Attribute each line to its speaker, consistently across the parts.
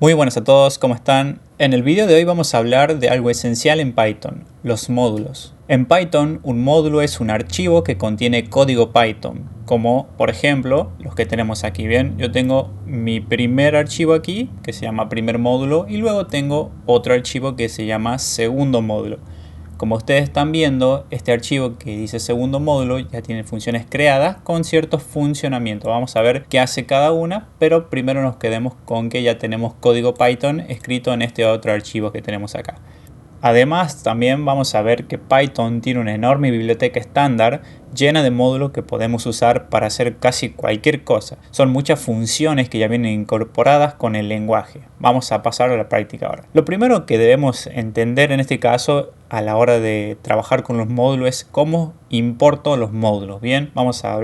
Speaker 1: Muy buenas a todos, ¿cómo están? En el video de hoy vamos a hablar de algo esencial en Python, los módulos. En Python, un módulo es un archivo que contiene código Python, como por ejemplo los que tenemos aquí. Bien, yo tengo mi primer archivo aquí, que se llama primer módulo, y luego tengo otro archivo que se llama segundo módulo. Como ustedes están viendo, este archivo que dice segundo módulo ya tiene funciones creadas con ciertos funcionamientos. Vamos a ver qué hace cada una, pero primero nos quedemos con que ya tenemos código Python escrito en este otro archivo que tenemos acá. Además, también vamos a ver que Python tiene una enorme biblioteca estándar llena de módulos que podemos usar para hacer casi cualquier cosa. Son muchas funciones que ya vienen incorporadas con el lenguaje. Vamos a pasar a la práctica ahora. Lo primero que debemos entender en este caso a la hora de trabajar con los módulos es cómo importo los módulos. Bien, vamos a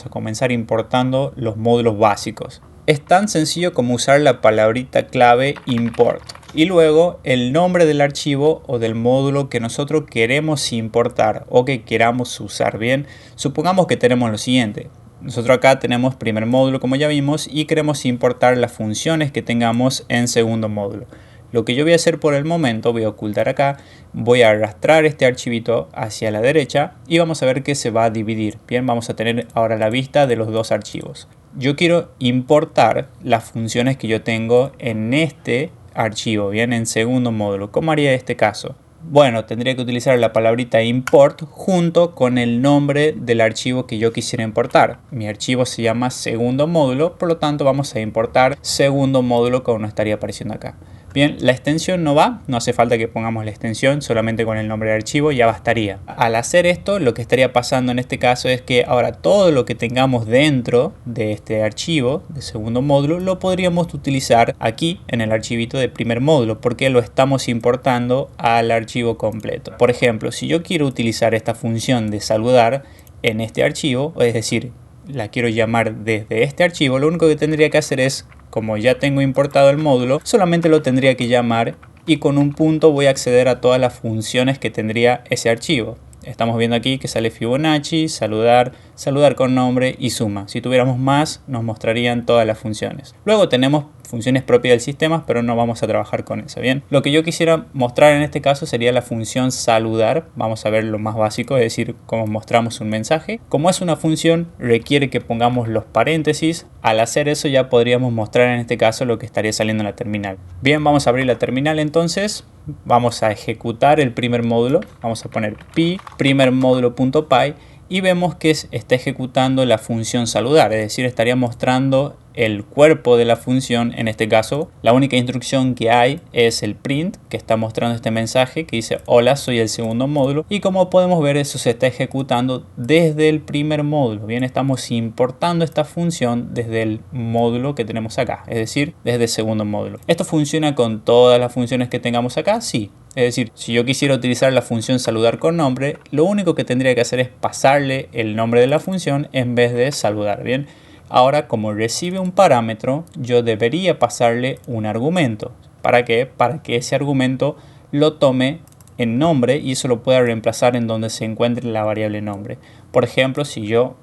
Speaker 1: comenzar importando los módulos básicos. Es tan sencillo como usar la palabrita clave import y luego el nombre del archivo o del módulo que nosotros queremos importar o que queramos usar. Bien, supongamos que tenemos lo siguiente. Nosotros acá tenemos primer módulo, como ya vimos, y queremos importar las funciones que tengamos en segundo módulo. Lo que yo voy a hacer por el momento, voy a ocultar acá, voy a arrastrar este archivito hacia la derecha y vamos a ver que se va a dividir. Bien, vamos a tener ahora la vista de los dos archivos. Yo quiero importar las funciones que yo tengo en este archivo, bien, en segundo módulo. ¿Cómo haría este caso? Bueno, tendría que utilizar la palabrita import junto con el nombre del archivo que yo quisiera importar. Mi archivo se llama segundo módulo, por lo tanto vamos a importar segundo módulo como nos estaría apareciendo acá. Bien, la extensión no va, no hace falta que pongamos la extensión, solamente con el nombre del archivo ya bastaría. Al hacer esto, lo que estaría pasando en este caso es que ahora todo lo que tengamos dentro de este archivo de segundo módulo lo podríamos utilizar aquí en el archivito de primer módulo, porque lo estamos importando al archivo completo. Por ejemplo, si yo quiero utilizar esta función de saludar en este archivo, es decir, la quiero llamar desde este archivo, lo único que tendría que hacer es, como ya tengo importado el módulo, solamente lo tendría que llamar y con un punto voy a acceder a todas las funciones que tendría ese archivo. Estamos viendo aquí que sale Fibonacci, saludar, saludar con nombre y suma. Si tuviéramos más, nos mostrarían todas las funciones. Luego tenemos funciones propias del sistema, pero no vamos a trabajar con eso. Bien, lo que yo quisiera mostrar en este caso sería la función saludar. Vamos a ver lo más básico, es decir, cómo mostramos un mensaje. Como es una función, requiere que pongamos los paréntesis. Al hacer eso ya podríamos mostrar en este caso lo que estaría saliendo en la terminal. Bien, vamos a abrir la terminal entonces. Vamos a ejecutar el primer módulo. Vamos a poner pi primer módulo.py y vemos que está ejecutando la función saludar, es decir, estaría mostrando el cuerpo de la función. En este caso, la única instrucción que hay es el print, que está mostrando este mensaje que dice hola, soy el segundo módulo, y como podemos ver eso se está ejecutando desde el primer módulo. Bien, estamos importando esta función desde el módulo que tenemos acá, es decir, desde el segundo módulo. ¿Esto funciona con todas las funciones que tengamos acá? Sí. Es decir, si yo quisiera utilizar la función saludar con nombre, lo único que tendría que hacer es pasarle el nombre de la función en vez de saludar. Bien, ahora como recibe un parámetro, yo debería pasarle un argumento. ¿Para qué? Para que ese argumento lo tome en nombre y eso lo pueda reemplazar en donde se encuentre la variable nombre. Por ejemplo, si yo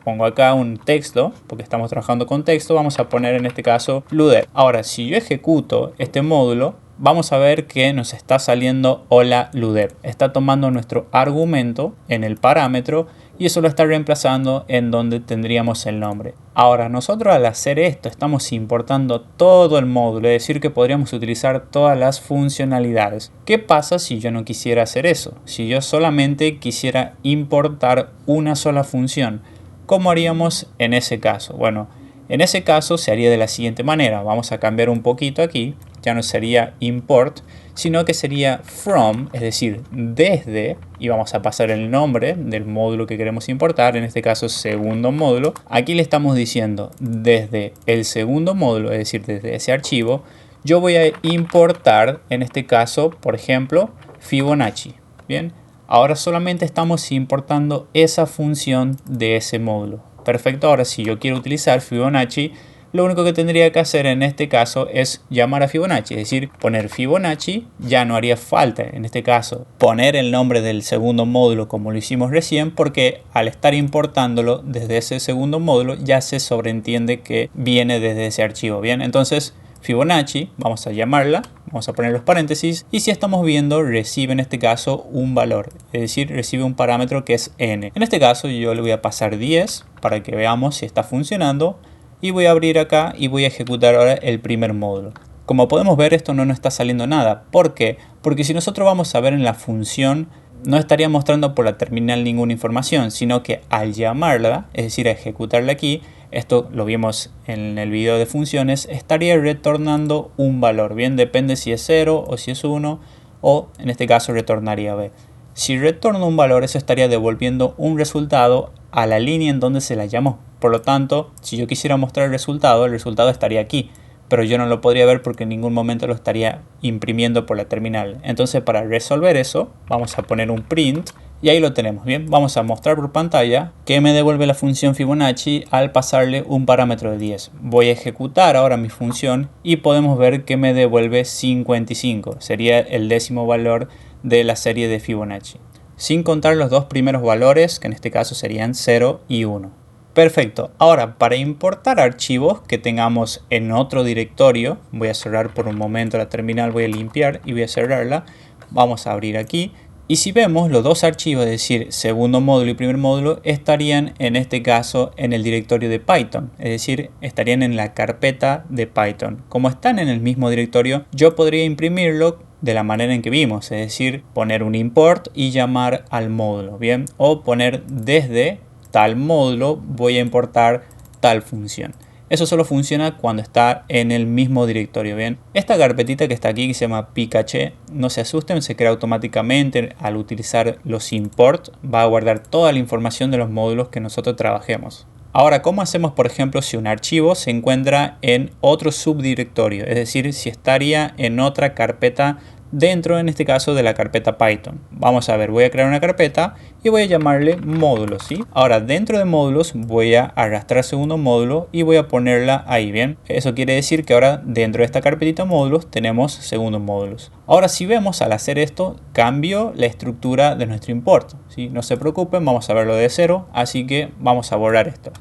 Speaker 1: pongo acá un texto, porque estamos trabajando con texto, vamos a poner en este caso Luder. Ahora, si yo ejecuto este módulo, vamos a ver que nos está saliendo hola Luder. Está tomando nuestro argumento en el parámetro y eso lo está reemplazando en donde tendríamos el nombre. Ahora, nosotros al hacer esto estamos importando todo el módulo, es decir, que podríamos utilizar todas las funcionalidades. ¿Qué pasa si yo no quisiera hacer eso? Si yo solamente quisiera importar una sola función, ¿cómo haríamos en ese caso? Bueno, en ese caso se haría de la siguiente manera. Vamos a cambiar un poquito aquí. Ya no sería import, sino que sería from, es decir, desde, y vamos a pasar el nombre del módulo que queremos importar, en este caso segundo módulo. Aquí le estamos diciendo desde el segundo módulo, es decir, desde ese archivo, yo voy a importar, en este caso, por ejemplo, Fibonacci. Bien, ahora solamente estamos importando esa función de ese módulo. Perfecto, ahora si yo quiero utilizar Fibonacci, lo único que tendría que hacer en este caso es llamar a Fibonacci, es decir, poner Fibonacci. Ya no haría falta en este caso poner el nombre del segundo módulo como lo hicimos recién, porque al estar importándolo desde ese segundo módulo ya se sobreentiende que viene desde ese archivo. Bien, entonces Fibonacci, vamos a llamarla, vamos a poner los paréntesis, y si estamos viendo recibe en este caso un valor, es decir, recibe un parámetro que es n. En este caso yo le voy a pasar 10 para que veamos si está funcionando, y voy a abrir acá y voy a ejecutar ahora el primer módulo. Como podemos ver, esto no nos está saliendo nada. ¿Por qué? Porque si nosotros vamos a ver en la función, no estaría mostrando por la terminal ninguna información, sino que al llamarla, es decir, a ejecutarla aquí, esto lo vimos en el video de funciones, estaría retornando un valor. Bien, depende si es 0 o si es 1, o en este caso retornaría b. Si retorna un valor, eso estaría devolviendo un resultado a la línea en donde se la llamó. Por lo tanto, si yo quisiera mostrar el resultado estaría aquí. Pero yo no lo podría ver porque en ningún momento lo estaría imprimiendo por la terminal. Entonces, para resolver eso, vamos a poner un print y ahí lo tenemos. Bien, vamos a mostrar por pantalla que me devuelve la función Fibonacci al pasarle un parámetro de 10. Voy a ejecutar ahora mi función y podemos ver que me devuelve 55. Sería el 10º valor de la serie de Fibonacci, sin contar los dos primeros valores, que en este caso serían 0 y 1. Perfecto. Ahora, para importar archivos que tengamos en otro directorio, voy a cerrar por un momento la terminal, voy a limpiar y voy a cerrarla. Vamos a abrir aquí. Y si vemos, los dos archivos, es decir, segundo módulo y primer módulo, estarían en este caso en el directorio de Python. Es decir, estarían en la carpeta de Python. Como están en el mismo directorio, yo podría imprimirlo de la manera en que vimos. Es decir, poner un import y llamar al módulo. Bien, o poner desde tal módulo voy a importar tal función. Eso solo funciona cuando está en el mismo directorio. Bien, esta carpetita que está aquí, que se llama pkg, no se asusten, se crea automáticamente al utilizar los import. Va a guardar toda la información de los módulos que nosotros trabajemos. Ahora, ¿cómo hacemos, por ejemplo, si un archivo se encuentra en otro subdirectorio? Es decir, si estaría en otra carpeta dentro, en este caso, de la carpeta Python. Vamos a ver, voy a crear una carpeta y voy a llamarle módulos, ¿sí? Ahora, dentro de módulos voy a arrastrar segundo módulo y voy a ponerla ahí, ¿bien? Eso quiere decir que ahora dentro de esta carpetita módulos tenemos segundos módulos. Ahora, si vemos, al hacer esto, cambio la estructura de nuestro import, ¿sí? No se preocupen, vamos a verlo de cero, así que vamos a borrar esto.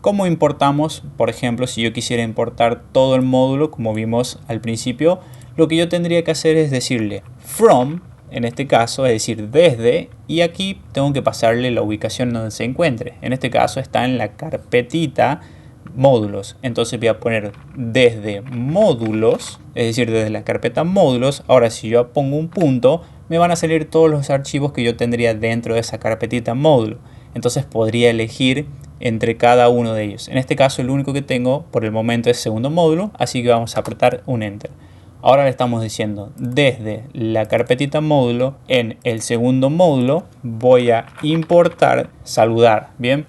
Speaker 1: ¿Cómo importamos? Por ejemplo, si yo quisiera importar todo el módulo, como vimos al principio, lo que yo tendría que hacer es decirle from, en este caso, es decir, desde, y aquí tengo que pasarle la ubicación donde se encuentre. En este caso está en la carpetita módulos. Entonces voy a poner desde módulos, es decir, desde la carpeta módulos. Ahora, si yo pongo un punto, me van a salir todos los archivos que yo tendría dentro de esa carpetita módulo. Entonces podría elegir entre cada uno de ellos. En este caso, el único que tengo por el momento es segundo módulo, así que vamos a apretar un enter. Ahora le estamos diciendo desde la carpetita módulo, en el segundo módulo voy a importar saludar. Bien,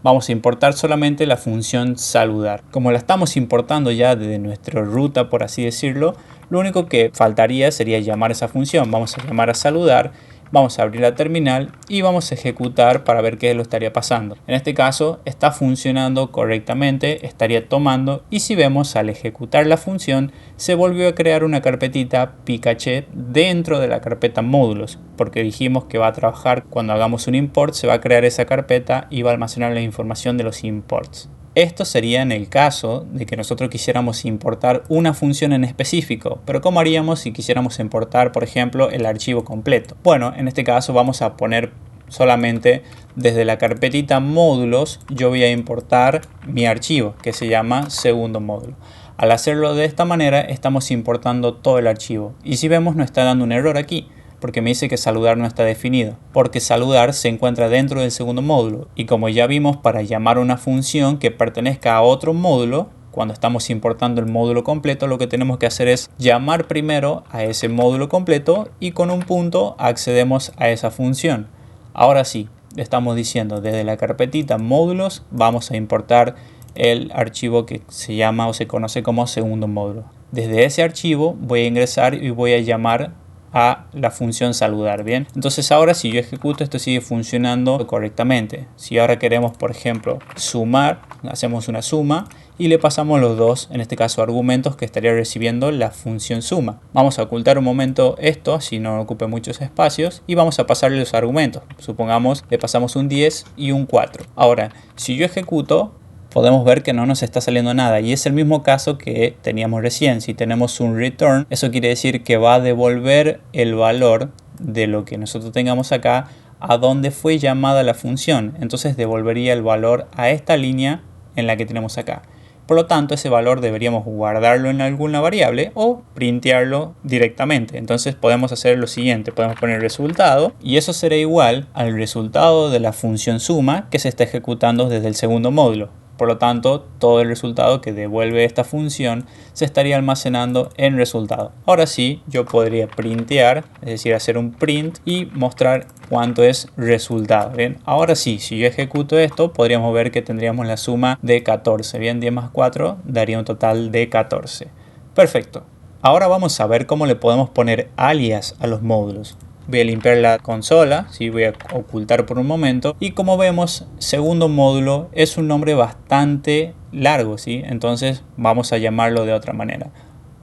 Speaker 1: vamos a importar solamente la función saludar. Como la estamos importando ya desde nuestra ruta, por así decirlo, lo único que faltaría sería llamar esa función. Vamos a llamar a saludar. Vamos a abrir la terminal y vamos a ejecutar para ver qué lo estaría pasando. En este caso está funcionando correctamente, estaría tomando, y si vemos, al ejecutar la función se volvió a crear una carpetita pkg dentro de la carpeta módulos, porque dijimos que va a trabajar cuando hagamos un import, se va a crear esa carpeta y va a almacenar la información de los imports. Esto sería en el caso de que nosotros quisiéramos importar una función en específico, pero ¿cómo haríamos si quisiéramos importar, por ejemplo, el archivo completo? Bueno, en este caso vamos a poner solamente desde la carpetita módulos, yo voy a importar mi archivo que se llama segundo módulo. Al hacerlo de esta manera estamos importando todo el archivo, y si vemos nos está dando un error aquí, porque me dice que saludar no está definido, porque saludar se encuentra dentro del segundo módulo, y como ya vimos, para llamar una función que pertenezca a otro módulo, cuando estamos importando el módulo completo, lo que tenemos que hacer es llamar primero a ese módulo completo y con un punto accedemos a esa función. Ahora sí, le estamos diciendo desde la carpetita módulos vamos a importar el archivo que se llama o se conoce como segundo módulo. Desde ese archivo voy a ingresar y voy a llamar a la función saludar. Bien, entonces ahora si yo ejecuto, esto sigue funcionando correctamente. Si ahora queremos, por ejemplo, sumar, hacemos una suma y le pasamos los dos, en este caso, argumentos que estaría recibiendo la función suma. Vamos a ocultar un momento esto, así no ocupe muchos espacios, y vamos a pasarle los argumentos. Supongamos le pasamos un 10 y un 4. Ahora, si yo ejecuto, podemos ver que no nos está saliendo nada, y es el mismo caso que teníamos recién. Si tenemos un return, eso quiere decir que va a devolver el valor de lo que nosotros tengamos acá a donde fue llamada la función. Entonces devolvería el valor a esta línea en la que tenemos acá. Por lo tanto, ese valor deberíamos guardarlo en alguna variable o printearlo directamente. Entonces podemos hacer lo siguiente, podemos poner resultado y eso será igual al resultado de la función suma que se está ejecutando desde el segundo módulo. Por lo tanto, todo el resultado que devuelve esta función se estaría almacenando en resultado. Ahora sí, yo podría printear, es decir, hacer un print y mostrar cuánto es resultado. Bien, ahora sí, si yo ejecuto esto, podríamos ver que tendríamos la suma de 14. Bien, 10 más 4 daría un total de 14. Perfecto. Ahora vamos a ver cómo le podemos poner alias a los módulos. Voy a limpiar la consola, ¿sí? Voy a ocultar por un momento y como vemos, segundo módulo es un nombre bastante largo, ¿sí? Entonces vamos a llamarlo de otra manera.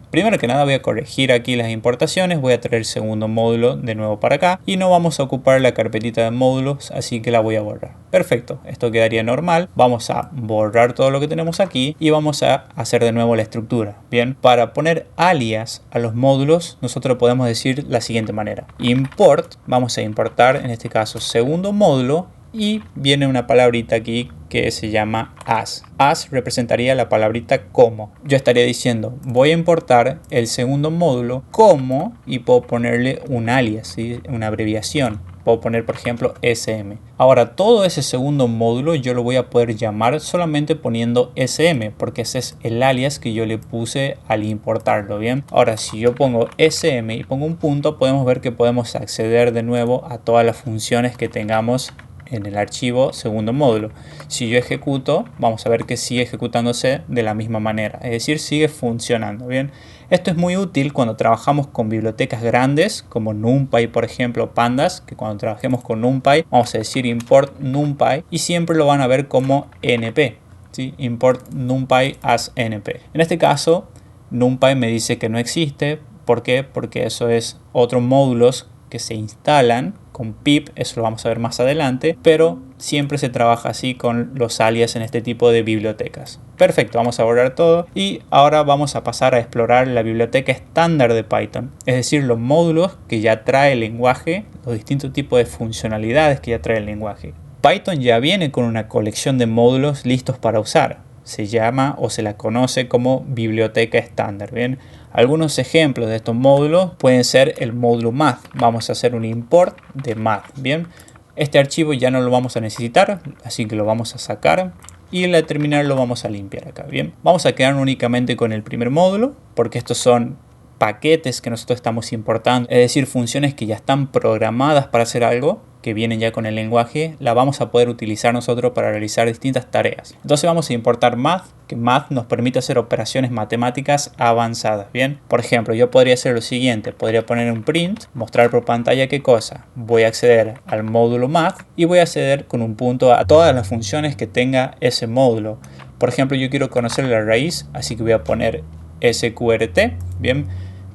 Speaker 1: Primero que nada voy a corregir aquí las importaciones, voy a traer el segundo módulo de nuevo para acá y no vamos a ocupar la carpetita de módulos, así que la voy a borrar. Perfecto, esto quedaría normal. Vamos a borrar todo lo que tenemos aquí y vamos a hacer de nuevo la estructura. Bien, para poner alias a los módulos nosotros podemos decir la siguiente manera. Import, vamos a importar en este caso segundo módulo y viene una palabrita aquí que se llama as. As representaría la palabrita como. Yo estaría diciendo voy a importar el segundo módulo como y puedo ponerle un alias, ¿sí? Una abreviación. Puedo poner por ejemplo SM. Ahora todo ese segundo módulo yo lo voy a poder llamar solamente poniendo SM porque ese es el alias que yo le puse al importarlo. Bien, ahora si yo pongo SM y pongo un punto podemos ver que podemos acceder de nuevo a todas las funciones que tengamos en el archivo segundo módulo. Si yo ejecuto, vamos a ver que sigue ejecutándose de la misma manera, es decir, sigue funcionando. Bien, esto es muy útil cuando trabajamos con bibliotecas grandes como NumPy, por ejemplo, Pandas, que cuando trabajemos con NumPy vamos a decir import NumPy y siempre lo van a ver como NP, ¿sí? Import NumPy as NP. En este caso NumPy me dice que no existe. ¿Por qué? Porque eso es otros módulos que se instalan con pip, eso lo vamos a ver más adelante, pero siempre se trabaja así con los alias en este tipo de bibliotecas. Perfecto, vamos a borrar todo y ahora vamos a pasar a explorar la biblioteca estándar de Python, es decir, los módulos que ya trae el lenguaje, los distintos tipos de funcionalidades que ya trae el lenguaje. Python ya viene con una colección de módulos listos para usar. Se llama o se la conoce como biblioteca estándar. Bien, algunos ejemplos de estos módulos pueden ser el módulo math. Vamos a hacer un import de math. Bien, este archivo ya no lo vamos a necesitar, así que lo vamos a sacar y en la terminal lo vamos a limpiar acá. Bien, vamos a quedar únicamente con el primer módulo porque estos son paquetes que nosotros estamos importando, es decir, funciones que ya están programadas para hacer algo, que vienen ya con el lenguaje, la vamos a poder utilizar nosotros para realizar distintas tareas. Entonces vamos a importar math, que math nos permite hacer operaciones matemáticas avanzadas. Bien, por ejemplo, yo podría hacer lo siguiente, podría poner un print, mostrar por pantalla qué cosa. Voy a acceder al módulo math y voy a acceder con un punto a todas las funciones que tenga ese módulo. Por ejemplo, yo quiero conocer la raíz, así que voy a poner sqrt, bien,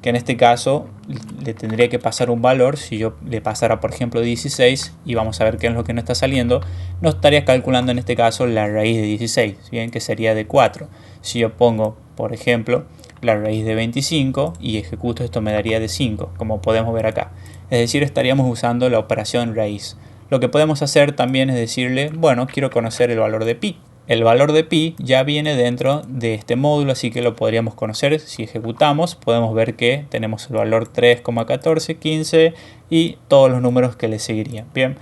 Speaker 1: que en este caso le tendría que pasar un valor. Si yo le pasara por ejemplo 16 y vamos a ver qué es lo que no está saliendo, nos estaría calculando en este caso la raíz de 16, bien, que sería de 4. Si yo pongo por ejemplo la raíz de 25 y ejecuto esto, me daría de 5, como podemos ver acá. Es decir, estaríamos usando la operación raíz. Lo que podemos hacer también es decirle, bueno, quiero conocer el valor de pi. El valor de pi ya viene dentro de este módulo, así que lo podríamos conocer. Si ejecutamos, podemos ver que tenemos el valor 3,1415 y todos los números que le seguirían. Bien,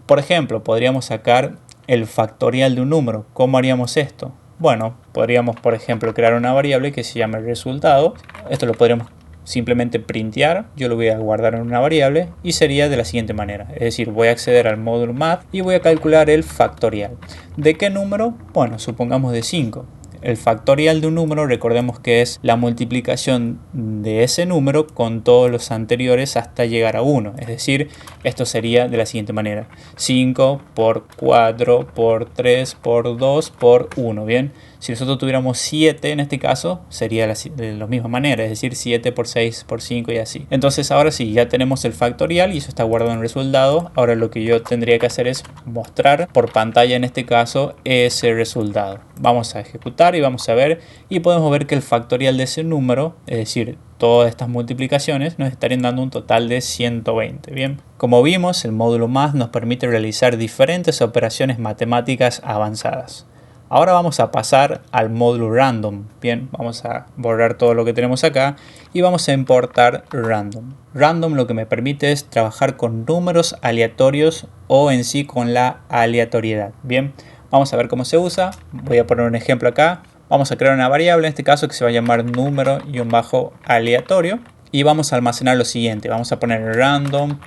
Speaker 1: por ejemplo, podríamos sacar el factorial de un número. ¿Cómo haríamos esto? Bueno, podríamos, por ejemplo, crear una variable que se llame resultado. Esto lo podríamos simplemente printear, yo lo voy a guardar en una variable y sería de la siguiente manera, es decir, voy a acceder al módulo math y voy a calcular el factorial. ¿De qué número? Bueno, supongamos de 5. El factorial de un número, recordemos que es la multiplicación de ese número con todos los anteriores hasta llegar a 1. Es decir, esto sería de la siguiente manera: 5 por 4 por 3 por 2 por 1. Bien, Si nosotros tuviéramos 7 en este caso, sería de la misma manera, es decir, 7 por 6 por 5 y así. Entonces ahora sí, ya tenemos el factorial y eso está guardado en el resultado. Ahora lo que yo tendría que hacer es mostrar por pantalla en este caso ese resultado. Vamos a ejecutar y vamos a ver, y podemos ver que el factorial de ese número, es decir, todas estas multiplicaciones, nos estarían dando un total de 120. Bien, como vimos, el módulo más nos permite realizar diferentes operaciones matemáticas avanzadas. Ahora vamos a pasar al módulo random. Bien, vamos a borrar todo lo que tenemos acá y vamos a importar random. Random lo que me permite es trabajar con números aleatorios o en sí con la aleatoriedad. Bien, vamos a ver cómo se usa. Voy a poner un ejemplo acá. Vamos a crear una variable en este caso que se va a llamar número-aleatorio y vamos a almacenar lo siguiente. Vamos a poner random.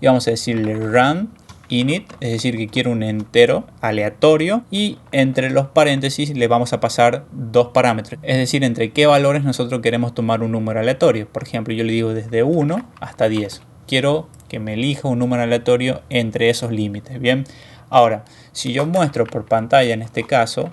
Speaker 1: Y vamos a decirle run init, es decir que quiero un entero aleatorio, y entre los paréntesis le vamos a pasar dos parámetros, es decir, entre qué valores nosotros queremos tomar un número aleatorio. Por ejemplo, yo le digo desde 1 hasta 10. Quiero que me elija un número aleatorio entre esos límites. Bien, ahora si yo muestro por pantalla en este caso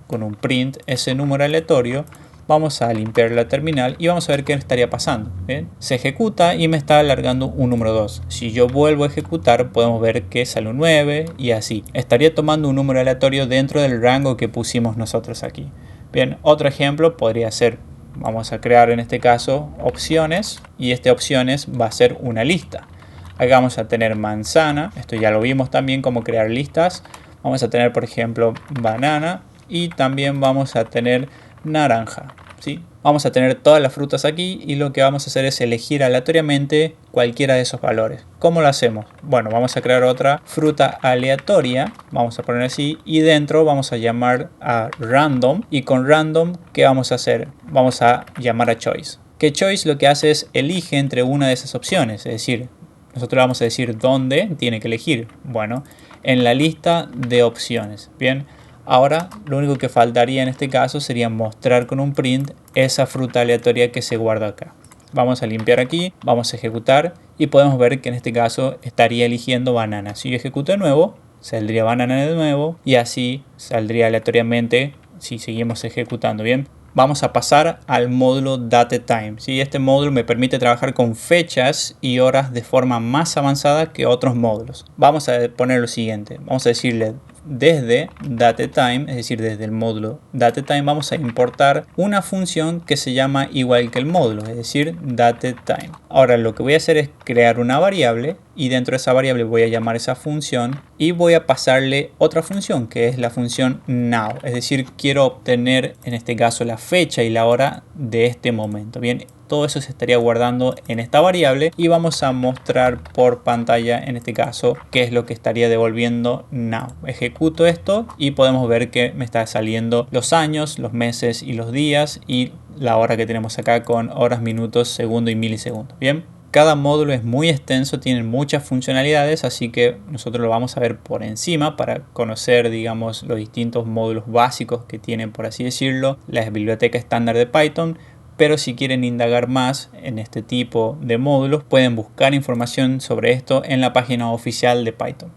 Speaker 1: con un print ese número aleatorio, vamos a limpiar la terminal y vamos a ver qué estaría pasando. ¿Bien? Se ejecuta y me está alargando un número 2. Si yo vuelvo a ejecutar, podemos ver que sale un 9 y así. Estaría tomando un número aleatorio dentro del rango que pusimos nosotros aquí. Bien, otro ejemplo podría ser, vamos a crear en este caso opciones, y este opciones va a ser una lista. Acá vamos a tener manzana, esto ya lo vimos también cómo crear listas. Vamos a tener por ejemplo banana y también vamos a tener naranja, ¿sí? Vamos a tener todas las frutas aquí y lo que vamos a hacer es elegir aleatoriamente cualquiera de esos valores. ¿Cómo lo hacemos? Bueno, vamos a crear otra fruta aleatoria, vamos a poner así, y dentro vamos a llamar a random, y con random, ¿qué vamos a hacer? Vamos a llamar a choice. Que choice lo que hace es elige entre una de esas opciones, es decir, nosotros le vamos a decir dónde tiene que elegir. Bueno, en la lista de opciones. Bien. Ahora lo único que faltaría en este caso sería mostrar con un print esa fruta aleatoria que se guarda acá. Vamos a limpiar aquí, vamos a ejecutar y podemos ver que en este caso estaría eligiendo banana. Si yo ejecuto de nuevo, saldría banana de nuevo y así saldría aleatoriamente si seguimos ejecutando. Bien, vamos a pasar al módulo DateTime. ¿Sí? Este módulo me permite trabajar con fechas y horas de forma más avanzada que otros módulos. Vamos a poner lo siguiente, vamos a decirle desde DateTime, es decir, desde el módulo DateTime vamos a importar una función que se llama igual que el módulo, es decir, DateTime. Ahora lo que voy a hacer es crear una variable y dentro de esa variable voy a llamar esa función y voy a pasarle otra función que es la función now, es decir, quiero obtener en este caso la fecha y la hora de este momento. Bien, todo eso se estaría guardando en esta variable y vamos a mostrar por pantalla en este caso qué es lo que estaría devolviendo now. Ejecuto esto y podemos ver que me está saliendo los años, los meses y los días y la hora que tenemos acá con horas, minutos, segundo y milisegundos. Bien, cada módulo es muy extenso, tiene muchas funcionalidades, así que nosotros lo vamos a ver por encima para conocer, digamos, los distintos módulos básicos que tienen, por así decirlo, la biblioteca estándar de Python. Pero si quieren indagar más en este tipo de módulos, pueden buscar información sobre esto en la página oficial de Python.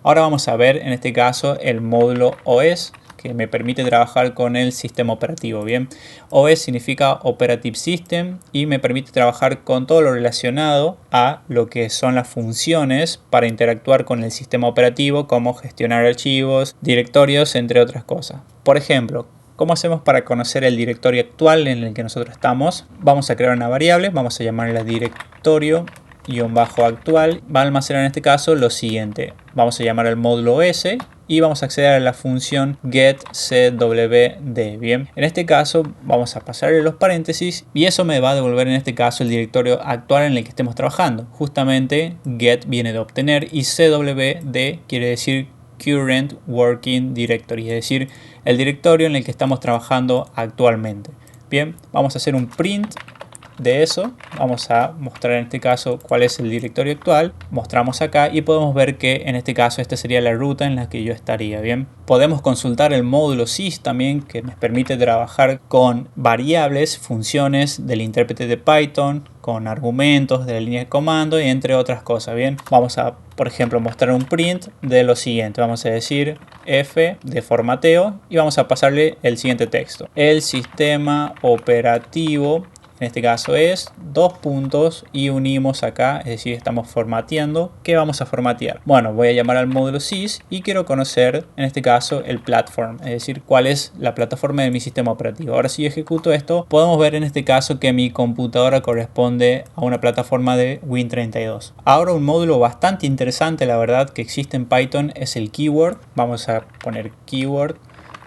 Speaker 1: Ahora vamos a ver en este caso el módulo OS, que me permite trabajar con el sistema operativo. Bien, OS significa Operative System y me permite trabajar con todo lo relacionado a lo que son las funciones para interactuar con el sistema operativo, como gestionar archivos, directorios, entre otras cosas. Por ejemplo, ¿cómo hacemos para conocer el directorio actual en el que nosotros estamos? Vamos a crear una variable, vamos a llamarla directorio-actual. Va a almacenar en este caso lo siguiente. Vamos a llamar al módulo OS y vamos a acceder a la función getCwd. Bien, en este caso vamos a pasarle los paréntesis y eso me va a devolver en este caso el directorio actual en el que estemos trabajando. Justamente get viene de obtener y cwd quiere decir Current Working Directory, es decir, el directorio en el que estamos trabajando actualmente. Bien, vamos a hacer un print de eso, vamos a mostrar en este caso cuál es el directorio actual, mostramos acá y podemos ver que en este caso esta sería la ruta en la que yo estaría. Bien, podemos consultar el módulo sys también, que nos permite trabajar con variables, funciones del intérprete de Python, con argumentos de la línea de comando y entre otras cosas. Bien, vamos a por ejemplo, mostrar un print de lo siguiente. Vamos a decir F de formateo y vamos a pasarle el siguiente texto. El sistema operativo, en este caso es dos puntos y unimos acá, es decir, estamos formateando. ¿Qué vamos a formatear? Bueno, voy a llamar al módulo sys y quiero conocer, en este caso, el platform, es decir, cuál es la plataforma de mi sistema operativo. Ahora, si yo ejecuto esto, podemos ver en este caso que mi computadora corresponde a una plataforma de Win32. Ahora, un módulo bastante interesante, la verdad, que existe en Python es el keyword. Vamos a poner keyword.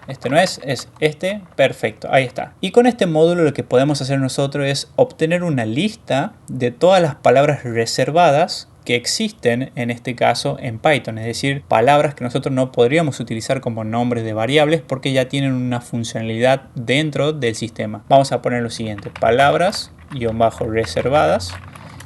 Speaker 1: Este no es este, perfecto, ahí está. Y con este módulo lo que podemos hacer nosotros es obtener una lista de todas las palabras reservadas que existen en este caso en Python, es decir, palabras que nosotros no podríamos utilizar como nombres de variables porque ya tienen una funcionalidad dentro del sistema. Vamos a poner lo siguiente, palabras reservadas,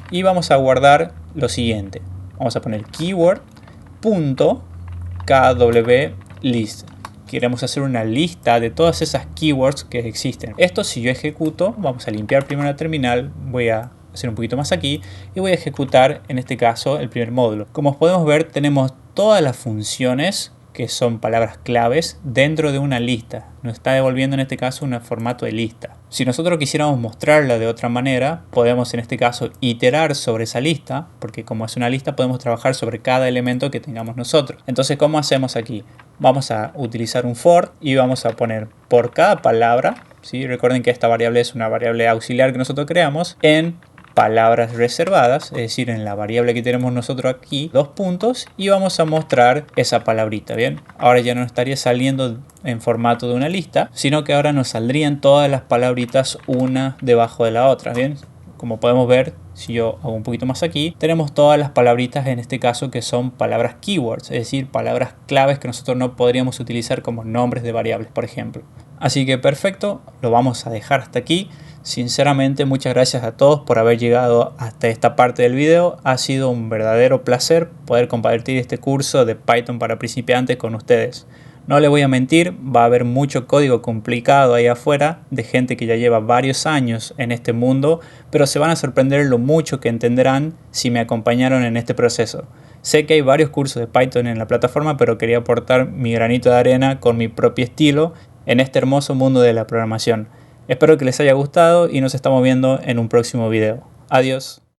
Speaker 1: y vamos a guardar lo siguiente. Vamos a poner keyword.kwlist. Queremos hacer una lista de todas esas keywords que existen. Esto, si yo ejecuto, vamos a limpiar primero la terminal, voy a hacer un poquito más aquí y voy a ejecutar en este caso el primer módulo. Como podemos ver, tenemos todas las funciones que son palabras claves dentro de una lista. Nos está devolviendo en este caso un formato de lista. Si nosotros quisiéramos mostrarla de otra manera, podemos en este caso iterar sobre esa lista, porque como es una lista podemos trabajar sobre cada elemento que tengamos nosotros. Entonces, ¿cómo hacemos aquí? Vamos a utilizar un for y vamos a poner por cada palabra, ¿sí? Recuerden que esta variable es una variable auxiliar que nosotros creamos en palabras reservadas, es decir, en la variable que tenemos nosotros aquí, dos puntos, y vamos a mostrar esa palabrita, ¿bien? Ahora ya no estaría saliendo en formato de una lista, sino que ahora nos saldrían todas las palabritas una debajo de la otra, ¿bien? Como podemos ver, si yo hago un poquito más aquí, tenemos todas las palabritas en este caso que son palabras keywords, es decir, palabras claves que nosotros no podríamos utilizar como nombres de variables, por ejemplo. Así que perfecto, lo vamos a dejar hasta aquí. Sinceramente, muchas gracias a todos por haber llegado hasta esta parte del video. Ha sido un verdadero placer poder compartir este curso de Python para principiantes con ustedes. No les voy a mentir, va a haber mucho código complicado ahí afuera de gente que ya lleva varios años en este mundo, pero se van a sorprender lo mucho que entenderán si me acompañaron en este proceso. Sé que hay varios cursos de Python en la plataforma, pero quería aportar mi granito de arena con mi propio estilo en este hermoso mundo de la programación. Espero que les haya gustado y nos estamos viendo en un próximo video. Adiós.